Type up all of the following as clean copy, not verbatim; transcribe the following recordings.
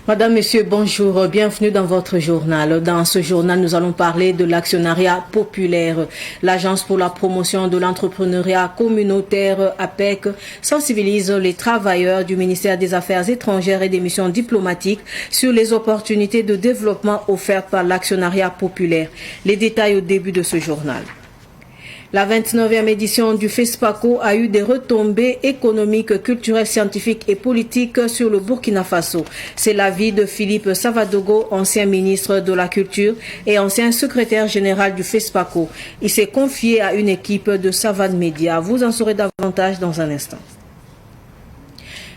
Madame, Monsieur, bonjour, bienvenue dans votre journal. Dans ce journal, nous allons parler de l'actionnariat populaire. L'Agence pour la promotion de l'entrepreneuriat communautaire APEC sensibilise les travailleurs du ministère des Affaires étrangères et des missions diplomatiques sur les opportunités de développement offertes par l'actionnariat populaire. Les détails au début de ce journal. La 29e édition du FESPACO a eu des retombées économiques, culturelles, scientifiques et politiques sur le Burkina Faso. C'est l'avis de Philippe Savadogo, ancien ministre de la Culture et ancien secrétaire général du FESPACO. Il s'est confié à une équipe de Savane Média. Vous en saurez davantage dans un instant.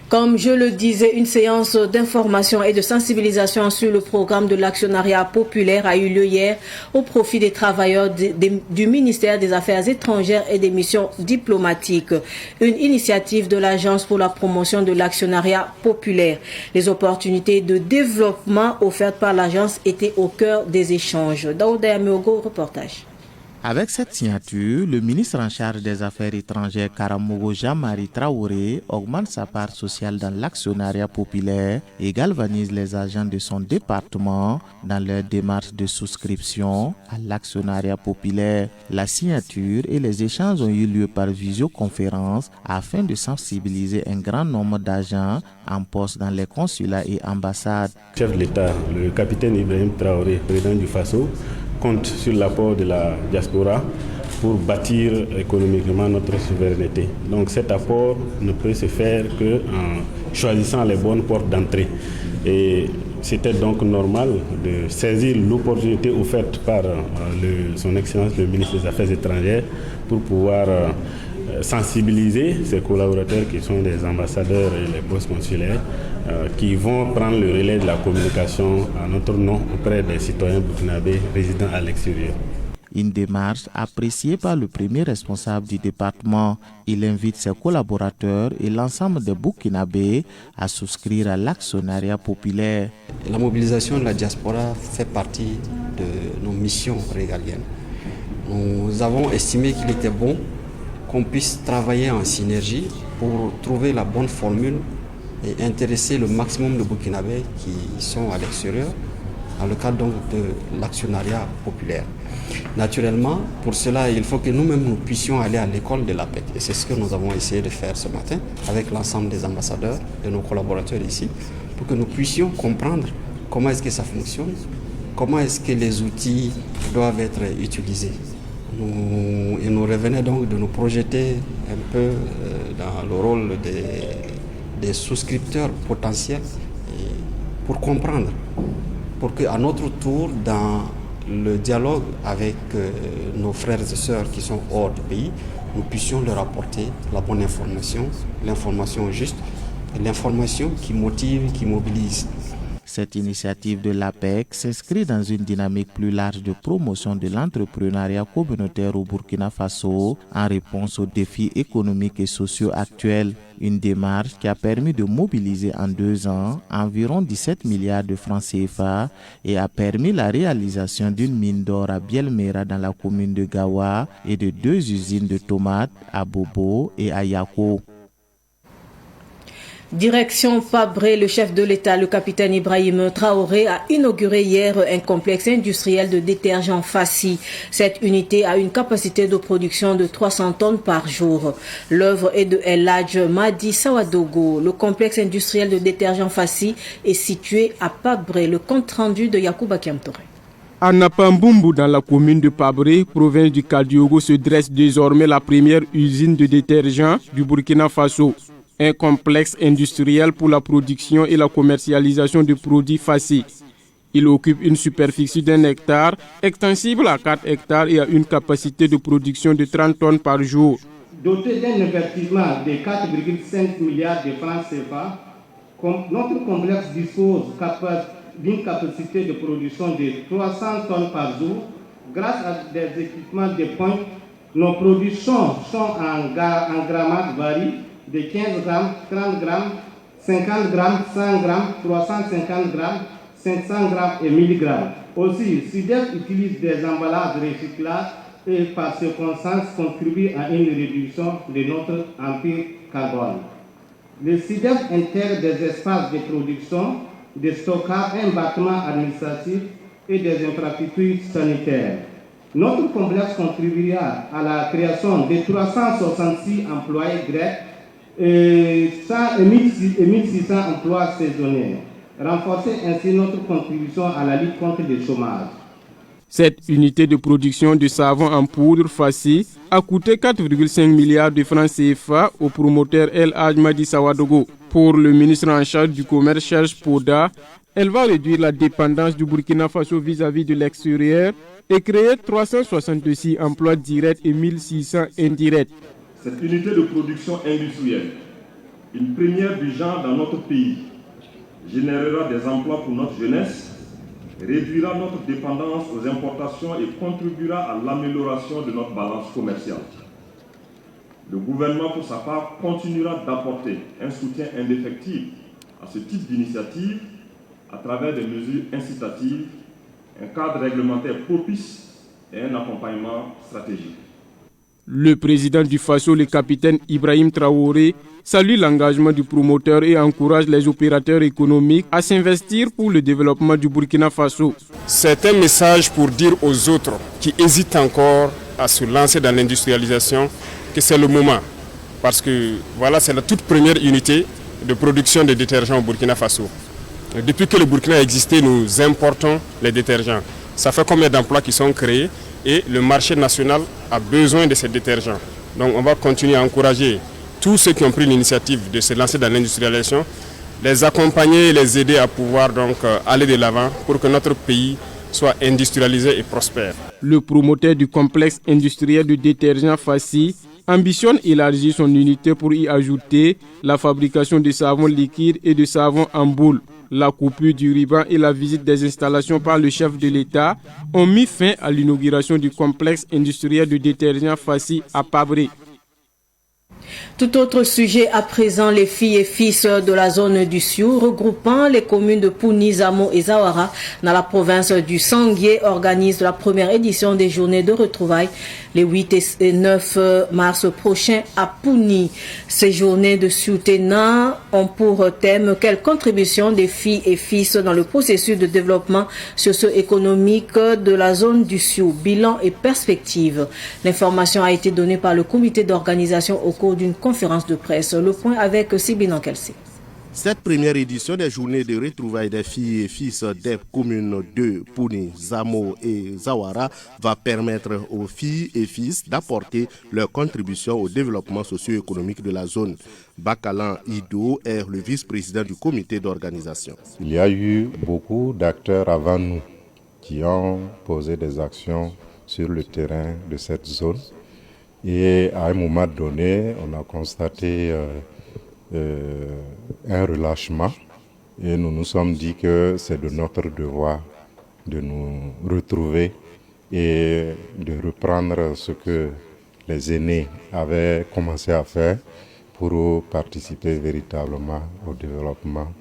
Comme je le disais, une séance d'information et de sensibilisation sur le programme de l'actionnariat populaire a eu lieu hier au profit des travailleurs du ministère des Affaires étrangères et des missions diplomatiques. Une initiative de l'Agence pour la promotion de l'actionnariat populaire. Les opportunités de développement offertes par l'agence étaient au cœur des échanges. Daouda Ameogo, reportage. Avec cette signature, le ministre en charge des Affaires étrangères Karamogo Jean-Marie Traoré augmente sa part sociale dans l'actionnariat populaire et galvanise les agents de son département dans leur démarche de souscription à l'actionnariat populaire. La signature et les échanges ont eu lieu par visioconférence afin de sensibiliser un grand nombre d'agents en poste dans les consulats et ambassades. Le chef de l'État, le capitaine Ibrahim Traoré, président du Faso, compte sur l'apport de la diaspora pour bâtir économiquement notre souveraineté. Donc cet apport ne peut se faire qu'en choisissant les bonnes portes d'entrée. Et c'était donc normal de saisir l'opportunité offerte par son Excellence le ministre des Affaires étrangères pour pouvoir sensibiliser ses collaborateurs qui sont des ambassadeurs et les postes consulaires qui vont prendre le relais de la communication à notre nom auprès des citoyens burkinabés résidant à l'extérieur. Une démarche appréciée par le premier responsable du département. Il invite ses collaborateurs et l'ensemble des Burkinabés à souscrire à l'actionnariat populaire. La mobilisation de la diaspora fait partie de nos missions régaliennes. Nous avons estimé qu'il était bon qu'on puisse travailler en synergie pour trouver la bonne formule et intéresser le maximum de Burkinabés qui sont à l'extérieur dans le cadre donc de l'actionnariat populaire. Naturellement, pour cela, il faut que nous-mêmes nous puissions aller à l'école de l'APEC. Et c'est ce que nous avons essayé de faire ce matin avec l'ensemble des ambassadeurs et nos collaborateurs ici, pour que nous puissions comprendre comment est-ce que ça fonctionne, comment est-ce que les outils doivent être utilisés. Il nous revenait donc de nous projeter un peu dans le rôle des souscripteurs potentiels pour comprendre, pour qu'à notre tour, dans le dialogue avec nos frères et sœurs qui sont hors du pays, nous puissions leur apporter la bonne information, l'information juste, l'information qui motive, qui mobilise. Cette initiative de l'APEC s'inscrit dans une dynamique plus large de promotion de l'entrepreneuriat communautaire au Burkina Faso en réponse aux défis économiques et sociaux actuels. Une démarche qui a permis de mobiliser en 2 ans environ 17 milliards de francs CFA et a permis la réalisation d'une mine d'or à Bielmera dans la commune de Gawa et de 2 usines de tomates à Bobo et à Yako. Direction Fabré, le chef de l'État, le capitaine Ibrahim Traoré, a inauguré hier un complexe industriel de détergents Fassi. Cette unité a une capacité de production de 300 tonnes par jour. L'œuvre est de El Hadj Madi Sawadogo. Le complexe industriel de détergents Fassi est situé à Fabré. Le compte rendu de Yacouba Kiamtore. À Napambumbu, dans la commune de Fabré, province du Kadiogo, se dresse désormais la première usine de détergents du Burkina Faso. Un complexe industriel pour la production et la commercialisation de produits Fassi. Il occupe une superficie d'1 hectare, extensible à 4 hectares et a une capacité de production de 30 tonnes par jour. Doté d'un investissement de 4,5 milliards de francs CFA, notre complexe dispose d'une capacité de production de 300 tonnes par jour grâce à des équipements de pointe Nos productions sont en grammage varient de 15 grammes, 30 grammes, 50 grammes, 100 grammes, 350 grammes, 500 grammes et 1000 grammes. Aussi, SUDEP utilise des emballages recyclables et par circonstance contribue à une réduction de notre empire carbone. Le SUDEP intègre des espaces de production, de stockage, un bâtiment administratif et des infrastructures sanitaires. Notre complexe contribuera à la création de 366 employés grecs et 1600 emplois saisonniers, renforcer ainsi notre contribution à la lutte contre le chômage. Cette unité de production de savon en poudre Fassi a coûté 4,5 milliards de francs CFA au promoteur El Hadj Madi Sawadogo. Pour le ministre en charge du commerce Serge Poda, elle va réduire la dépendance du Burkina Faso vis-à-vis de l'extérieur et créer 366 emplois directs et 1600 indirects. Cette unité de production industrielle, une première du genre dans notre pays, générera des emplois pour notre jeunesse, réduira notre dépendance aux importations et contribuera à l'amélioration de notre balance commerciale. Le gouvernement, pour sa part, continuera d'apporter un soutien indéfectible à ce type d'initiative à travers des mesures incitatives, un cadre réglementaire propice et un accompagnement stratégique. Le président du Faso, le capitaine Ibrahim Traoré, salue l'engagement du promoteur et encourage les opérateurs économiques à s'investir pour le développement du Burkina Faso. C'est un message pour dire aux autres qui hésitent encore à se lancer dans l'industrialisation que c'est le moment. Parce que voilà, c'est la toute première unité de production de détergents au Burkina Faso. Depuis que le Burkina a existé, nous importons les détergents. Ça fait combien d'emplois qui sont créés et le marché national a besoin de ces détergents. Donc on va continuer à encourager tous ceux qui ont pris l'initiative de se lancer dans l'industrialisation, les accompagner et les aider à pouvoir donc aller de l'avant pour que notre pays soit industrialisé et prospère. Le promoteur du complexe industriel de détergents Fassi ambitionne élargir son unité pour y ajouter la fabrication de savon liquide et de savon en boule. La coupure du ruban et la visite des installations par le chef de l'État ont mis fin à l'inauguration du complexe industriel de détergents Fassi à Pabré. Tout autre sujet à présent, les filles et fils de la zone du Sioux, regroupant les communes de Pouni, Zamo et Zawara dans la province du Sangué, organisent la première édition des journées de retrouvailles les 8 et 9 mars prochains à Pouni. Ces journées de soutien ont pour thème quelle contribution des filles et fils dans le processus de développement socio-économique de la zone du Sioux, bilan et perspective. L'information a été donnée par le comité d'organisation au cours d'une conférence de presse. Le point avec Sibina Kelsey. Cette première édition des journées de retrouvailles des filles et fils des communes de Pouni, Zamo et Zawara va permettre aux filles et fils d'apporter leur contribution au développement socio-économique de la zone. Bakalan Ido est le vice-président du comité d'organisation. Il y a eu beaucoup d'acteurs avant nous qui ont posé des actions sur le terrain de cette zone. Et à un moment donné, on a constaté un relâchement et nous nous sommes dit que c'est de notre devoir de nous retrouver et de reprendre ce que les aînés avaient commencé à faire pour participer véritablement au développement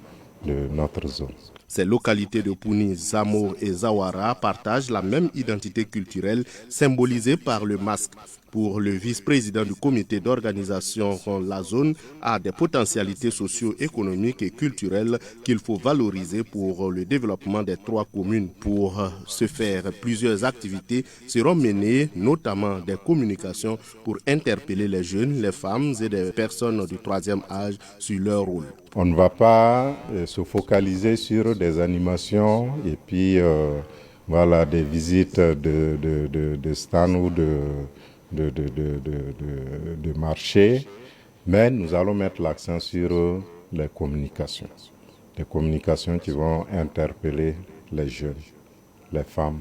de notre zone. Ces localités de Pouni, Zamo et Zawara partagent la même identité culturelle symbolisée par le masque. Pour le vice-président du comité d'organisation, la zone a des potentialités socio-économiques et culturelles qu'il faut valoriser pour le développement des 3 communes. Pour ce faire, plusieurs activités seront menées, notamment des communications pour interpeller les jeunes, les femmes et les personnes du 3e âge sur leur rôle. On ne va pas se focaliser sur des animations et puis voilà, des visites de stands ou de marché, mais nous allons mettre l'accent sur les communications. Des communications qui vont interpeller les jeunes, les femmes,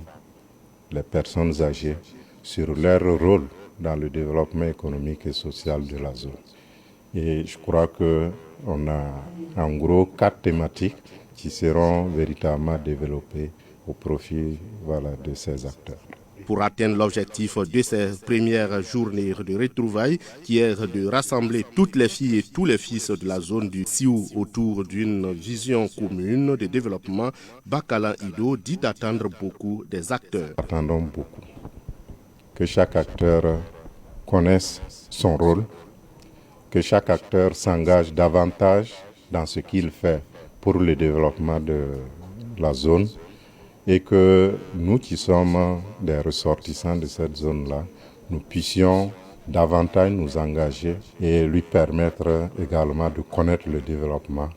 les personnes âgées sur leur rôle dans le développement économique et social de la zone. Et je crois qu'on a en gros 4 thématiques qui seront véritablement développées au profit de ces acteurs. Pour atteindre l'objectif de ces premières journées de retrouvailles, qui est de rassembler toutes les filles et tous les fils de la zone du Sioux autour d'une vision commune de développement, Bakala Ido dit attendre beaucoup des acteurs. Attendons beaucoup. Que chaque acteur connaisse son rôle, que chaque acteur s'engage davantage dans ce qu'il fait pour le développement de la zone et que nous qui sommes des ressortissants de cette zone-là, nous puissions davantage nous engager et lui permettre également de connaître le développement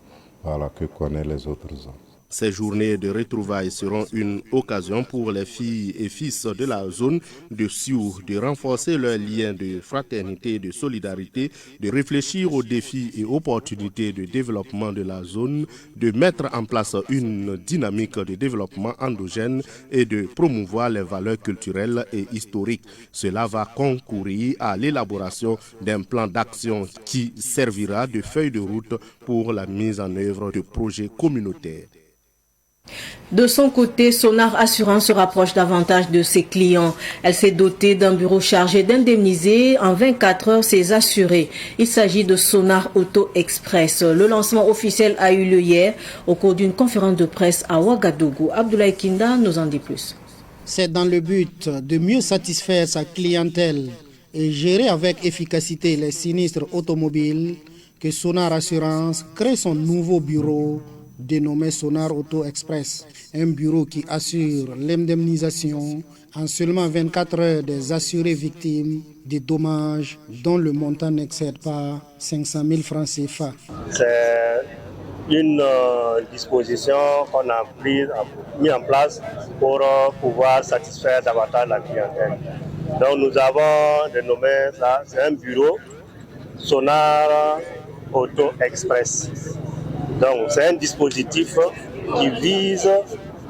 que connaissent les autres zones. Ces journées de retrouvailles seront une occasion pour les filles et fils de la zone de Sioux de renforcer leurs liens de fraternité et de solidarité, de réfléchir aux défis et opportunités de développement de la zone, de mettre en place une dynamique de développement endogène et de promouvoir les valeurs culturelles et historiques. Cela va concourir à l'élaboration d'un plan d'action qui servira de feuille de route pour la mise en œuvre de projets communautaires. De son côté, Sonar Assurance se rapproche davantage de ses clients. Elle s'est dotée d'un bureau chargé d'indemniser en 24 heures ses assurés. Il s'agit de Sonar Auto Express. Le lancement officiel a eu lieu hier au cours d'une conférence de presse à Ouagadougou. Abdoulaye Kinda nous en dit plus. C'est dans le but de mieux satisfaire sa clientèle et gérer avec efficacité les sinistres automobiles que Sonar Assurance crée son nouveau bureau dénommé Sonar Auto Express, un bureau qui assure l'indemnisation en seulement 24 heures des assurés victimes des dommages dont le montant n'excède pas 500 000 francs CFA. C'est une disposition qu'on a mis en place pour pouvoir satisfaire davantage la clientèle. Donc nous avons dénommé ça, c'est un bureau Sonar Auto Express. Donc c'est un dispositif qui vise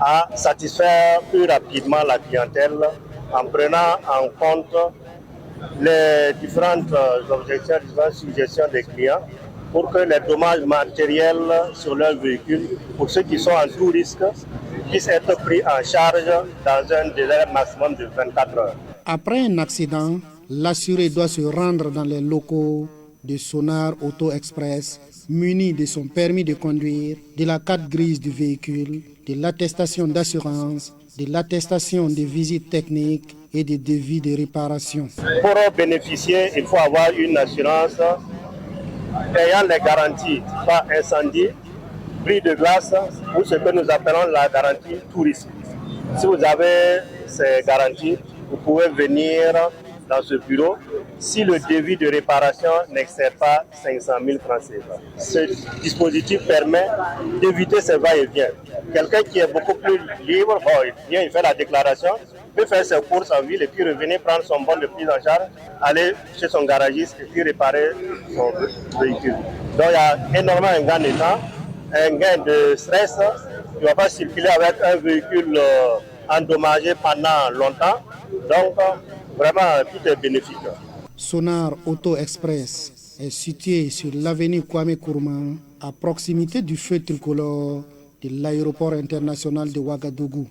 à satisfaire plus rapidement la clientèle en prenant en compte les différentes objections, les différentes suggestions des clients pour que les dommages matériels sur leur véhicule, pour ceux qui sont en tout risque, puissent être pris en charge dans un délai maximum de 24 heures. Après un accident, l'assuré doit se rendre dans les locaux de Sonar Auto Express muni de son permis de conduire, de la carte grise du véhicule, de l'attestation d'assurance, de l'attestation de visite technique et de devis de réparation. Pour bénéficier, il faut avoir une assurance ayant les garanties, pas incendie, bris de glace ou ce que nous appelons la garantie tout risque. Si vous avez ces garanties, vous pouvez venir dans ce bureau si le devis de réparation n'excède pas 500 000 francs CFA. Ce dispositif permet d'éviter ces va-et-vient. Quelqu'un qui est beaucoup plus libre, il vient, il fait la déclaration, peut faire ses courses en ville et puis revenir prendre son bon de prise en charge, aller chez son garagiste et puis réparer son véhicule. Donc il y a énormément un gain de temps, un gain de stress. Tu ne vas pas circuler avec un véhicule endommagé pendant longtemps. Donc vraiment, tout est bénéfique. Sonar Auto Express est situé sur l'avenue Kwame Nkrumah, à proximité du feu tricolore de l'aéroport international de Ouagadougou.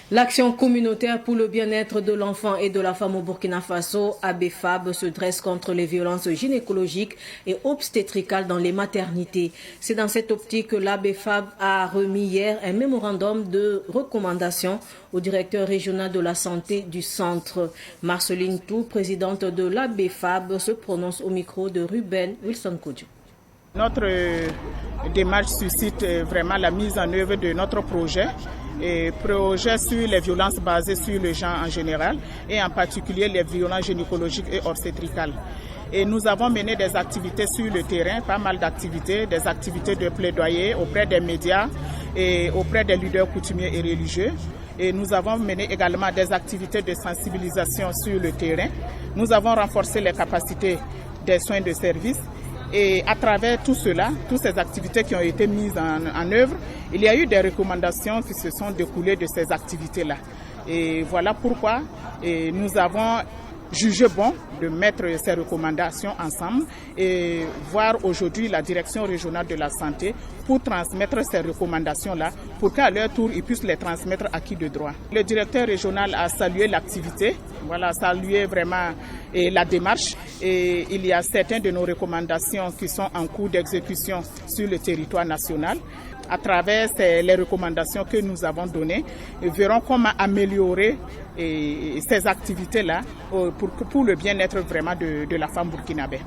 L'action communautaire pour le bien-être de l'enfant et de la femme au Burkina Faso, ABFAB, se dresse contre les violences gynécologiques et obstétricales dans les maternités. C'est dans cette optique que l'ABFAB a remis hier un mémorandum de recommandation au directeur régional de la santé du centre. Marceline Tou, présidente de l'ABFAB, se prononce au micro de Ruben Wilson Kodjo. Notre démarche suscite vraiment la mise en œuvre de notre projet sur les violences basées sur le genre en général et en particulier les violences gynécologiques et obstétricales. Et nous avons mené des activités sur le terrain, pas mal d'activités, des activités de plaidoyer auprès des médias et auprès des leaders coutumiers et religieux. Et nous avons mené également des activités de sensibilisation sur le terrain. Nous avons renforcé les capacités des soins de service. Et à travers tout cela, toutes ces activités qui ont été mises en œuvre, il y a eu des recommandations qui se sont découlées de ces activités-là. Et voilà pourquoi nous avons jugé bon de mettre ces recommandations ensemble et voir aujourd'hui la direction régionale de la santé pour transmettre ces recommandations-là, pour qu'à leur tour, ils puissent les transmettre à qui de droit. Le directeur régional a salué l'activité, salué vraiment la démarche, et il y a certaines de nos recommandations qui sont en cours d'exécution sur le territoire national. À travers les recommandations que nous avons données, verrons comment améliorer ces activités-là pour le bien-être vraiment de la femme burkinabé.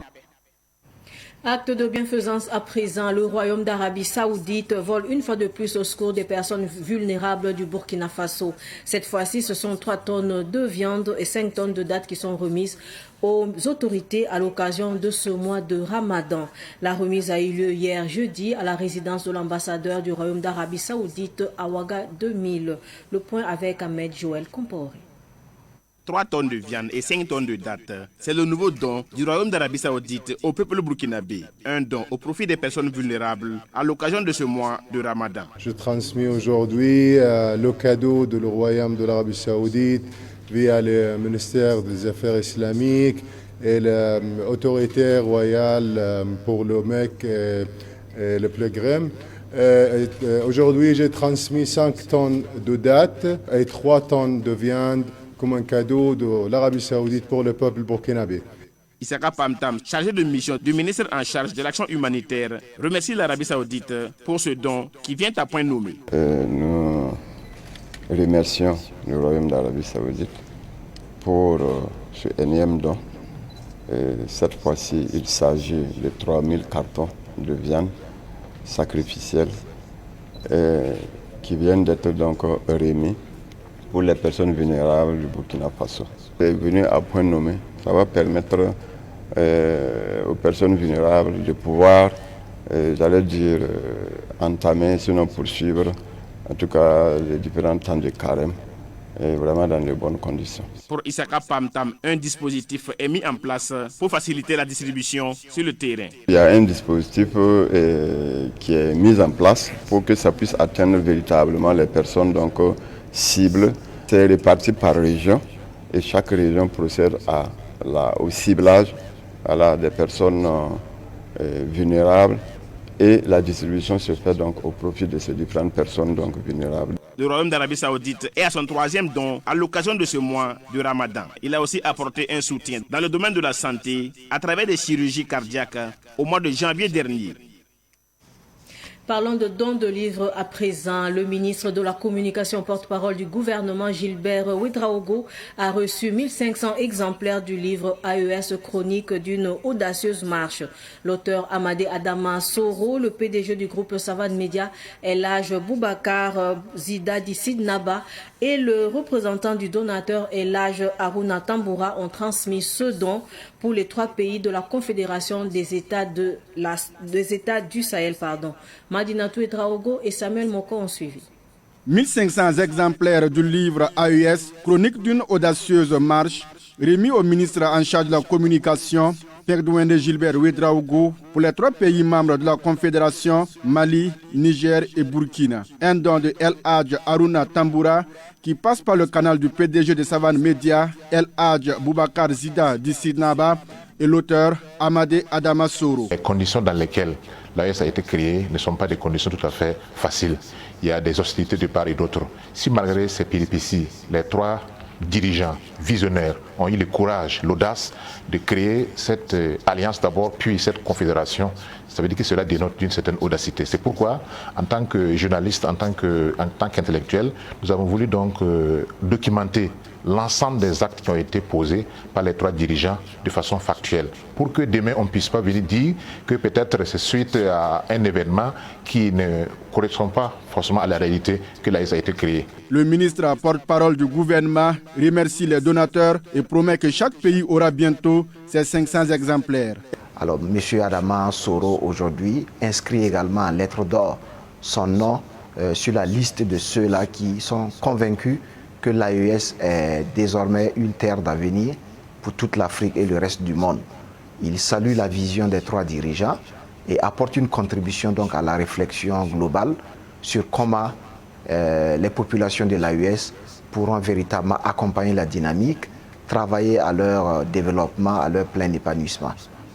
Acte de bienfaisance à présent, le Royaume d'Arabie Saoudite vole une fois de plus au secours des personnes vulnérables du Burkina Faso. Cette fois-ci, ce sont 3 tonnes de viande et 5 tonnes de dattes qui sont remises aux autorités à l'occasion de ce mois de Ramadan. La remise a eu lieu hier jeudi à la résidence de l'ambassadeur du Royaume d'Arabie Saoudite à Ouaga 2000. Le point avec Ahmed Joël Comporé. 3 tonnes de viande et 5 tonnes de dattes. C'est le nouveau don du Royaume d'Arabie Saoudite au peuple burkinabé. Un don au profit des personnes vulnérables à l'occasion de ce mois de Ramadan. Je transmets aujourd'hui le cadeau de le Royaume de l'Arabie Saoudite via le ministère des Affaires islamiques et l'autorité royale pour le Mecque et le pèlerin. Aujourd'hui, j'ai transmis 5 tonnes de dattes et 3 tonnes de viande comme un cadeau de l'Arabie Saoudite pour le peuple burkinabé. Issaka Pamtam, chargé de mission du ministre en charge de l'action humanitaire, remercie l'Arabie Saoudite pour ce don qui vient à point nommé. Nous remercions le Royaume d'Arabie Saoudite pour ce énième don. Cette fois-ci, il s'agit de 3000 cartons de viande sacrificielle qui viennent d'être donc remis pour les personnes vulnérables du Burkina Faso. C'est venu à point nommé. Ça va permettre aux personnes vulnérables de pouvoir, entamer, sinon poursuivre, en tout cas les différents temps de carême, et vraiment dans de bonnes conditions. Pour Issaka Pamtam, un dispositif est mis en place pour faciliter la distribution sur le terrain. Il y a un dispositif qui est mis en place pour que ça puisse atteindre véritablement les personnes cibles. C'est réparti par région et chaque région procède au ciblage des personnes vulnérables et la distribution se fait donc au profit de ces différentes personnes vulnérables. Le Royaume d'Arabie Saoudite est à son 3e don à l'occasion de ce mois de Ramadan. Il a aussi apporté un soutien dans le domaine de la santé à travers des chirurgies cardiaques au mois de janvier dernier. Parlons de dons de livres à présent. Le ministre de la Communication, porte-parole du gouvernement, Gilbert Ouedraogo, a reçu 1500 exemplaires du livre AES Chronique d'une audacieuse marche. L'auteur Amadé Adama Soro, le PDG du groupe Savane Media, Elhaj Boubacar Zida Dissid Naba et le représentant du donateur Elhaj Aruna Tamboura ont transmis ce don pour les 3 pays de la Confédération des États du Sahel. Madinatou Ouedraogo et Samuel Moko ont suivi. 1500 exemplaires du livre AES, chronique d'une audacieuse marche, remis au ministre en charge de la communication, Père Douende Gilbert Ouedraogo, pour les 3 pays membres de la Confédération, Mali, Niger et Burkina. Un don de Elhaj Aruna Tamboura qui passe par le canal du PDG de Savane Media, Elhaj Boubacar Zida Dissid Naba, et l'auteur Amadé Adama Soro. Les conditions dans lesquelles l'AES a été créée ne sont pas des conditions tout à fait faciles. Il y a des hostilités de part et d'autre. Si malgré ces péripéties, les 3 dirigeants visionnaires ont eu le courage, l'audace de créer cette alliance d'abord, puis cette confédération, ça veut dire que cela dénote d'une certaine audacité. C'est pourquoi, en tant que journaliste, en tant qu'intellectuel, nous avons voulu donc documenter l'ensemble des actes qui ont été posés par les 3 dirigeants de façon factuelle, pour que demain on ne puisse pas venir dire que peut-être c'est suite à un événement qui ne correspond pas forcément à la réalité que l'AES a été créée. Le ministre porte-parole du gouvernement remercie les donateurs et promet que chaque pays aura bientôt ses 500 exemplaires. Alors, M. Adama Soro, aujourd'hui, inscrit également en lettres d'or son nom sur la liste de ceux-là qui sont convaincus que l'AES est désormais une terre d'avenir pour toute l'Afrique et le reste du monde. Il salue la vision des 3 dirigeants et apporte une contribution donc à la réflexion globale sur comment les populations de l'AES pourront véritablement accompagner la dynamique travailler à leur développement, à leur plein épanouissement.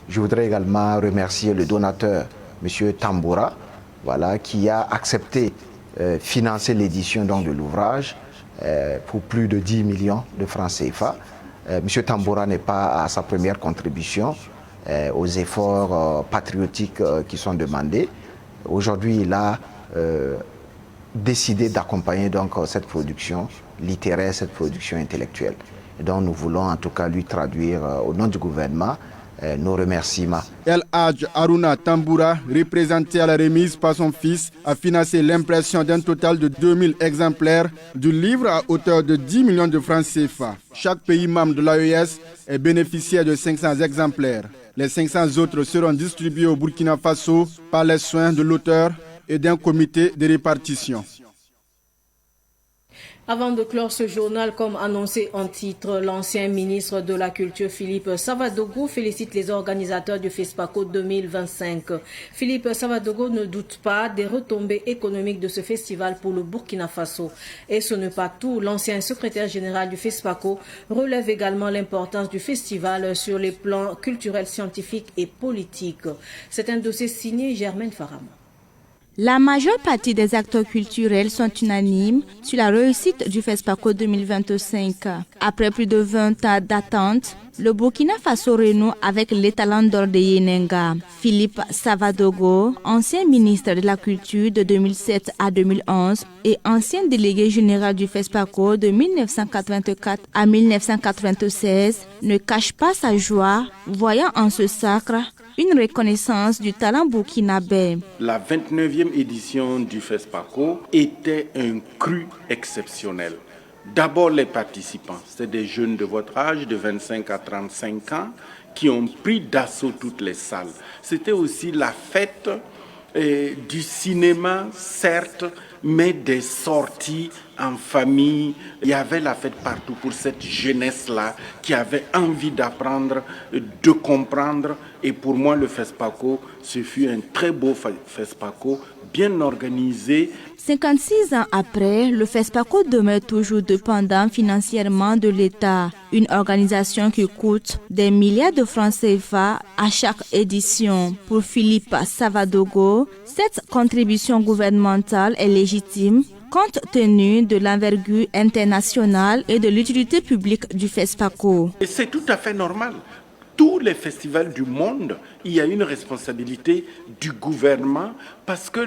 Je voudrais également remercier le donateur, M. Tamboura, voilà, qui a accepté financer l'édition de l'ouvrage pour plus de 10 millions de francs CFA. M. Tamboura n'est pas à sa première contribution aux efforts patriotiques qui sont demandés. Aujourd'hui, il a décidé d'accompagner donc cette production littéraire, cette production intellectuelle. Et donc nous voulons en tout cas lui traduire au nom du gouvernement nos remerciements. El Hadj Aruna Tamboura, représenté à la remise par son fils, a financé l'impression d'un total de 2000 exemplaires du livre à hauteur de 10 millions de francs CFA. Chaque pays membre de l'AES est bénéficiaire de 500 exemplaires. Les 500 autres seront distribués au Burkina Faso par les soins de l'auteur et d'un comité de répartition. Avant de clore ce journal, comme annoncé en titre, l'ancien ministre de la Culture Philippe Savadogo félicite les organisateurs du FESPACO 2025. Philippe Savadogo ne doute pas des retombées économiques de ce festival pour le Burkina Faso. Et ce n'est pas tout. L'ancien secrétaire général du FESPACO relève également l'importance du festival sur les plans culturels, scientifiques et politiques. C'est un dossier signé Germaine Farama. La majeure partie des acteurs culturels sont unanimes sur la réussite du FESPACO 2025. Après plus de 20 ans d'attente, le Burkina Faso renoue avec les talents d'or de Yenenga. Philippe Savadogo, ancien ministre de la Culture de 2007 à 2011 et ancien délégué général du FESPACO de 1984 à 1996, ne cache pas sa joie, voyant en ce sacre une reconnaissance du talent burkinabé. La 29e édition du FESPACO était un cru exceptionnel. D'abord les participants, c'est des jeunes de votre âge, de 25 à 35 ans, qui ont pris d'assaut toutes les salles. C'était aussi la fête du cinéma, certes, mais des sorties en famille. Il y avait la fête partout pour cette jeunesse-là qui avait envie d'apprendre, de comprendre. Et pour moi, le FESPACO, ce fut un très beau FESPACO, bien organisé. 56 ans après, le FESPACO demeure toujours dépendant financièrement de l'État. Une organisation qui coûte des milliards de francs CFA à chaque édition. Pour Philippe Savadogo, cette contribution gouvernementale est légitime compte tenu de l'envergure internationale et de l'utilité publique du FESPACO. Et c'est tout à fait normal. Tous les festivals du monde, il y a une responsabilité du gouvernement parce que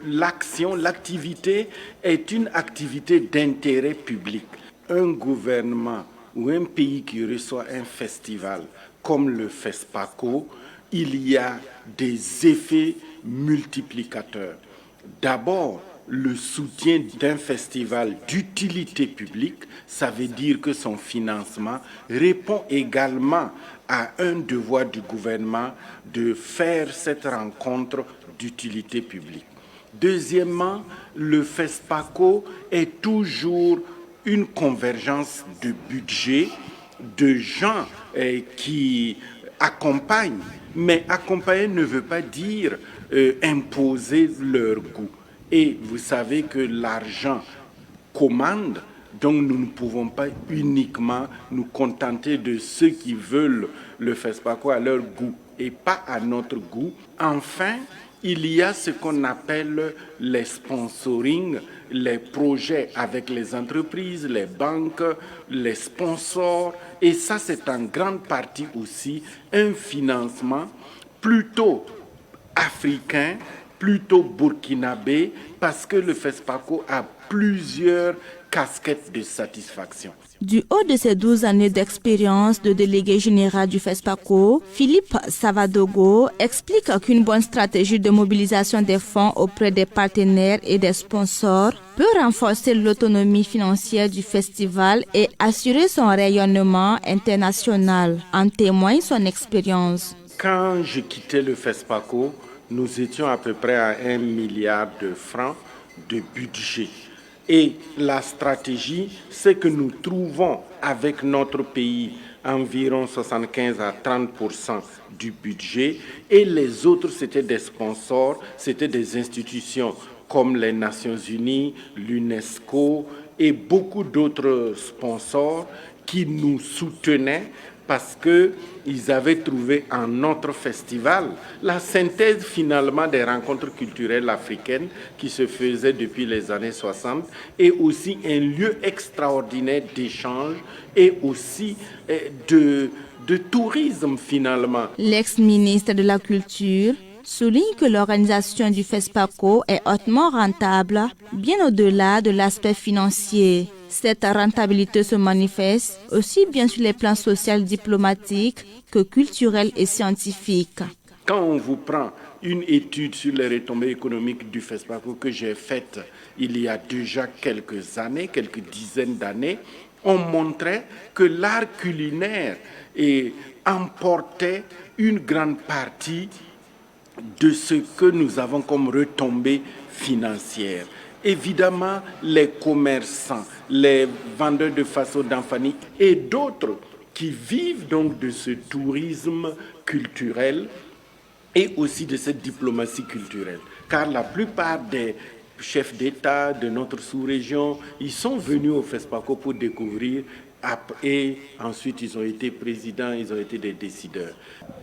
l'action, l'activité est une activité d'intérêt public. Un gouvernement ou un pays qui reçoit un festival comme le FESPACO, il y a des effets multiplicateurs. D'abord, le soutien d'un festival d'utilité publique, ça veut dire que son financement répond également à un devoir du gouvernement de faire cette rencontre d'utilité publique. Deuxièmement, le FESPACO est toujours une convergence de budget, de gens qui accompagnent, mais accompagner ne veut pas dire imposer leur goût. Et vous savez que l'argent commande, donc nous ne pouvons pas uniquement nous contenter de ceux qui veulent le FESPACO à leur goût et pas à notre goût. Enfin, il y a ce qu'on appelle les sponsoring, les projets avec les entreprises, les banques, les sponsors. Et ça, c'est en grande partie aussi un financement plutôt africain, plutôt burkinabé, parce que le FESPACO a plusieurs casquettes de satisfaction. Du haut de ses 12 années d'expérience de délégué général du FESPACO, Philippe Savadogo explique qu'une bonne stratégie de mobilisation des fonds auprès des partenaires et des sponsors peut renforcer l'autonomie financière du festival et assurer son rayonnement international. En témoigne son expérience. Quand je quittais le FESPACO, nous étions à peu près à 1 milliard de francs de budget. Et la stratégie, c'est que nous trouvons avec notre pays environ 75 à 30% du budget et les autres, c'était des sponsors, c'était des institutions comme les Nations Unies, l'UNESCO et beaucoup d'autres sponsors qui nous soutenaient parce qu'ils avaient trouvé en notre festival la synthèse finalement des rencontres culturelles africaines qui se faisaient depuis les années 60 et aussi un lieu extraordinaire d'échange et aussi de tourisme finalement. L'ex-ministre de la Culture souligne que l'organisation du FESPACO est hautement rentable, bien au-delà de l'aspect financier. Cette rentabilité se manifeste aussi bien sur les plans social, diplomatiques que culturels et scientifiques. Quand on vous prend une étude sur les retombées économiques du FESPACO que j'ai faite il y a déjà quelques années, quelques dizaines d'années, on montrait que l'art culinaire emportait une grande partie de ce que nous avons comme retombées financières. Évidemment, les commerçants, les vendeurs de façons d'Anfani et d'autres qui vivent donc de ce tourisme culturel et aussi de cette diplomatie culturelle. Car la plupart des chefs d'État de notre sous-région, ils sont venus au FESPACO pour découvrir et ensuite ils ont été présidents, ils ont été des décideurs.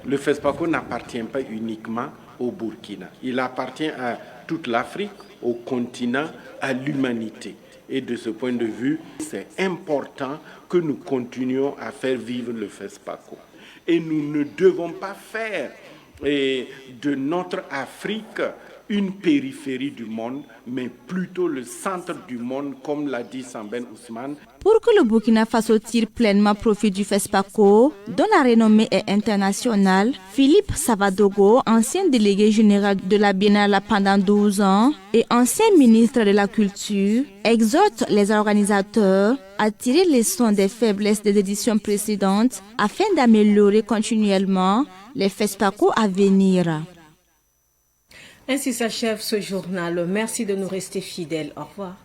Le FESPACO n'appartient pas uniquement au Burkina. Il appartient à toute l'Afrique, au continent, à l'humanité. Et de ce point de vue, c'est important que nous continuions à faire vivre le FESPACO. Et nous ne devons pas faire de notre Afrique une périphérie du monde, mais plutôt le centre du monde, comme l'a dit Samben Ousmane. Pour que le Burkina Faso tire pleinement profit du FESPACO, dont la renommée est internationale, Philippe Savadogo, ancien délégué général de la Biennale pendant 12 ans et ancien ministre de la Culture, exhorte les organisateurs à tirer les leçons des faiblesses des éditions précédentes afin d'améliorer continuellement les FESPACO à venir. Ainsi s'achève ce journal. Merci de nous rester fidèles. Au revoir.